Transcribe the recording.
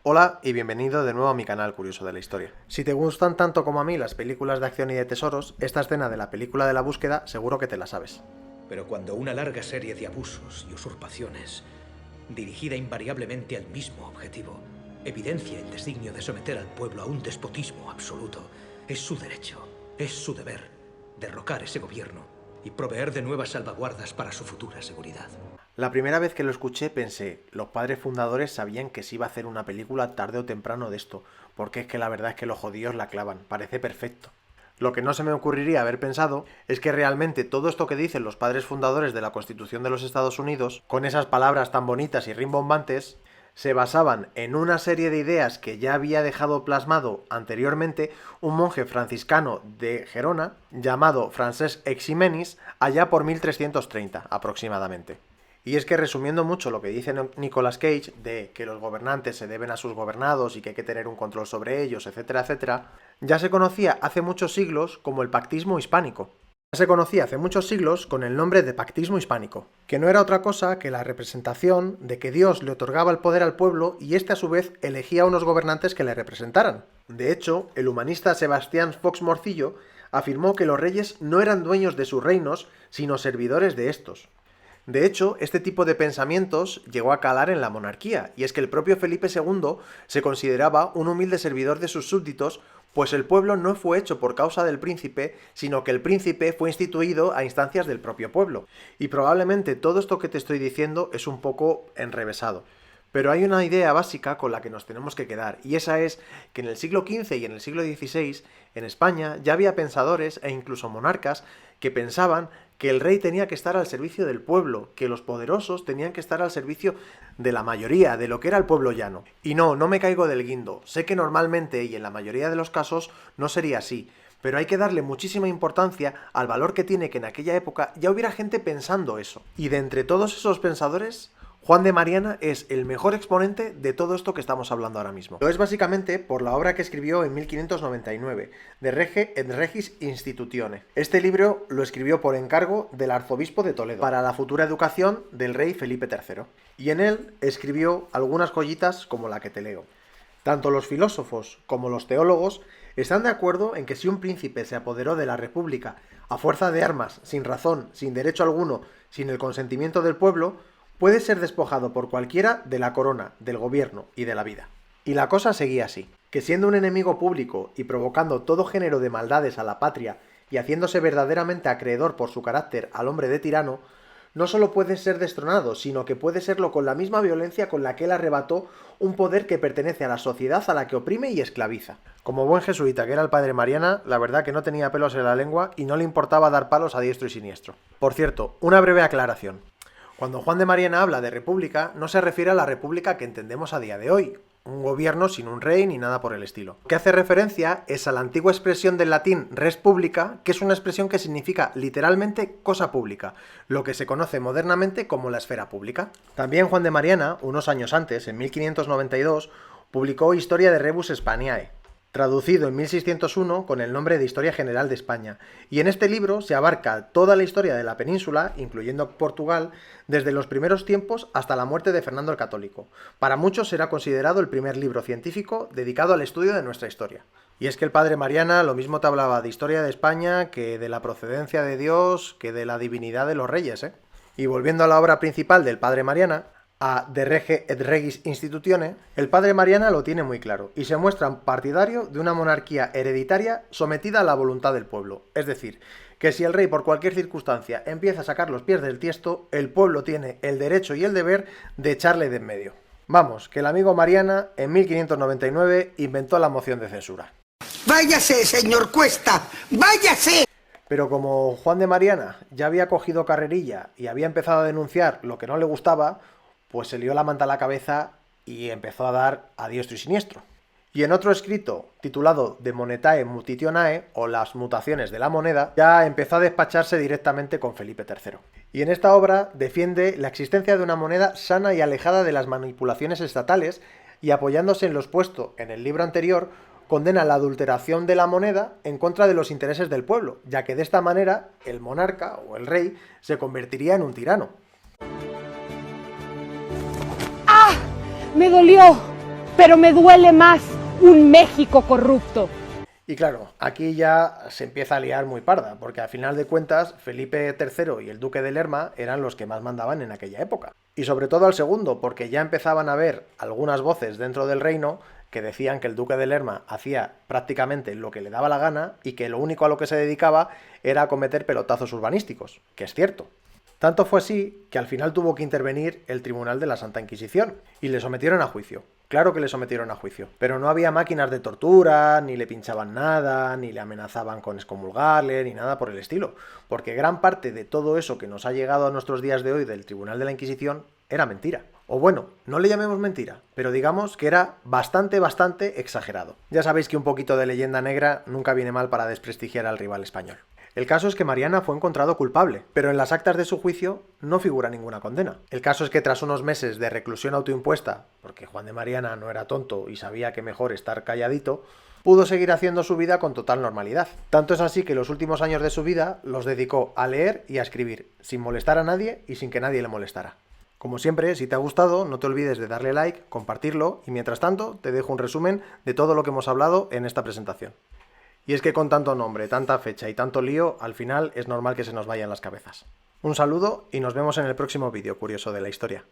Hola y bienvenido de nuevo a mi canal Curioso de la Historia. Si te gustan tanto como a mí las películas de acción y de tesoros, esta escena de la película de la búsqueda seguro que te la sabes. Pero cuando una larga serie de abusos y usurpaciones, dirigida invariablemente al mismo objetivo, evidencia el designio de someter al pueblo a un despotismo absoluto, es su derecho, es su deber, derrocar ese gobierno y proveer de nuevas salvaguardas para su futura seguridad. La primera vez que lo escuché pensé, los padres fundadores sabían que se iba a hacer una película tarde o temprano de esto, porque es que la verdad es que los judíos la clavan, parece perfecto. Lo que no se me ocurriría haber pensado es que realmente todo esto que dicen los padres fundadores de la Constitución de los Estados Unidos, con esas palabras tan bonitas y rimbombantes, se basaban en una serie de ideas que ya había dejado plasmado anteriormente un monje franciscano de Gerona llamado Francesc Eiximenis allá por 1330 aproximadamente. Y es que resumiendo mucho lo que dice Nicolas Cage de que los gobernantes se deben a sus gobernados y que hay que tener un control sobre ellos, etcétera, etcétera, ya se conocía hace muchos siglos como el pactismo hispánico. Ya se conocía hace muchos siglos con el nombre de pactismo hispánico, que no era otra cosa que la representación de que Dios le otorgaba el poder al pueblo y éste a su vez elegía a unos gobernantes que le representaran. De hecho, el humanista Sebastián Fox Morcillo afirmó que los reyes no eran dueños de sus reinos, sino servidores de estos. De hecho, este tipo de pensamientos llegó a calar en la monarquía, y es que el propio Felipe II se consideraba un humilde servidor de sus súbditos, pues el pueblo no fue hecho por causa del príncipe, sino que el príncipe fue instituido a instancias del propio pueblo. Y probablemente todo esto que te estoy diciendo es un poco enrevesado. Pero hay una idea básica con la que nos tenemos que quedar, y esa es que en el siglo XV y en el siglo XVI, en España, ya había pensadores e incluso monarcas que pensaban que el rey tenía que estar al servicio del pueblo, que los poderosos tenían que estar al servicio de la mayoría, de lo que era el pueblo llano. Y no me caigo del guindo. Sé que normalmente y en la mayoría de los casos no sería así, pero hay que darle muchísima importancia al valor que tiene que en aquella época ya hubiera gente pensando eso. Y de entre todos esos pensadores, Juan de Mariana es el mejor exponente de todo esto que estamos hablando ahora mismo. Lo es básicamente por la obra que escribió en 1599, De Rege et Regis Institutione. Este libro lo escribió por encargo del arzobispo de Toledo, para la futura educación del rey Felipe III. Y en él escribió algunas joyitas como la que te leo. Tanto los filósofos como los teólogos están de acuerdo en que si un príncipe se apoderó de la república a fuerza de armas, sin razón, sin derecho alguno, sin el consentimiento del pueblo, puede ser despojado por cualquiera de la corona, del gobierno y de la vida. Y la cosa seguía así, que siendo un enemigo público y provocando todo género de maldades a la patria y haciéndose verdaderamente acreedor por su carácter al hombre de tirano, no solo puede ser destronado, sino que puede serlo con la misma violencia con la que él arrebató un poder que pertenece a la sociedad a la que oprime y esclaviza. Como buen jesuita que era el padre Mariana, la verdad que no tenía pelos en la lengua y no le importaba dar palos a diestro y siniestro. Por cierto, una breve aclaración. Cuando Juan de Mariana habla de república, no se refiere a la república que entendemos a día de hoy, un gobierno sin un rey ni nada por el estilo. Lo que hace referencia es a la antigua expresión del latín res publica, que es una expresión que significa literalmente cosa pública, lo que se conoce modernamente como la esfera pública. También Juan de Mariana, unos años antes, en 1592, publicó Historia de Rebus Hispaniae, traducido en 1601 con el nombre de Historia General de España, y en este libro se abarca toda la historia de la península, incluyendo Portugal, desde los primeros tiempos hasta la muerte de Fernando el Católico. Para muchos será considerado el primer libro científico dedicado al estudio de nuestra historia. Y es que el padre Mariana lo mismo te hablaba de historia de España que de la procedencia de Dios, que de la divinidad de los reyes, ¿eh? Y volviendo a la obra principal del padre Mariana, a De Rege et Regis Institutione, el padre Mariana lo tiene muy claro y se muestra partidario de una monarquía hereditaria sometida a la voluntad del pueblo. Es decir, que si el rey por cualquier circunstancia empieza a sacar los pies del tiesto, el pueblo tiene el derecho y el deber de echarle de en medio. Vamos, que el amigo Mariana en 1599 inventó la moción de censura. ¡Váyase, señor Cuesta! ¡Váyase! Pero como Juan de Mariana ya había cogido carrerilla y había empezado a denunciar lo que no le gustaba, pues se lió la manta a la cabeza y empezó a dar a diestro y siniestro. Y en otro escrito, titulado De Monetae Mutitionae, o las mutaciones de la moneda, ya empezó a despacharse directamente con Felipe III. Y en esta obra defiende la existencia de una moneda sana y alejada de las manipulaciones estatales, y apoyándose en lo expuesto en el libro anterior, condena la adulteración de la moneda en contra de los intereses del pueblo, ya que de esta manera el monarca o el rey se convertiría en un tirano. ¡Me dolió! pero me duele más un México corrupto. Y claro, aquí ya se empieza a liar muy parda, porque al final de cuentas Felipe III y el duque de Lerma eran los que más mandaban en aquella época. Y sobre todo al segundo, porque ya empezaban a haber algunas voces dentro del reino que decían que el duque de Lerma hacía prácticamente lo que le daba la gana y que lo único a lo que se dedicaba era a cometer pelotazos urbanísticos, que es cierto. Tanto fue así que al final tuvo que intervenir el Tribunal de la Santa Inquisición y le sometieron a juicio. Claro que le sometieron a juicio, pero no había máquinas de tortura, ni le pinchaban nada, ni le amenazaban con excomulgarle, ni nada por el estilo, porque gran parte de todo eso que nos ha llegado a nuestros días de hoy del Tribunal de la Inquisición era mentira. O bueno, no le llamemos mentira, pero digamos que era bastante exagerado. Ya sabéis que un poquito de leyenda negra nunca viene mal para desprestigiar al rival español. El caso es que Mariana fue encontrado culpable, pero en las actas de su juicio no figura ninguna condena. El caso es que tras unos meses de reclusión autoimpuesta, porque Juan de Mariana no era tonto y sabía que mejor estar calladito, pudo seguir haciendo su vida con total normalidad. Tanto es así que los últimos años de su vida los dedicó a leer y a escribir, sin molestar a nadie y sin que nadie le molestara. Como siempre, si te ha gustado, no te olvides de darle like, compartirlo y mientras tanto te dejo un resumen de todo lo que hemos hablado en esta presentación. Y es que con tanto nombre, tanta fecha y tanto lío, al final es normal que se nos vayan las cabezas. Un saludo y nos vemos en el próximo vídeo curioso de la historia.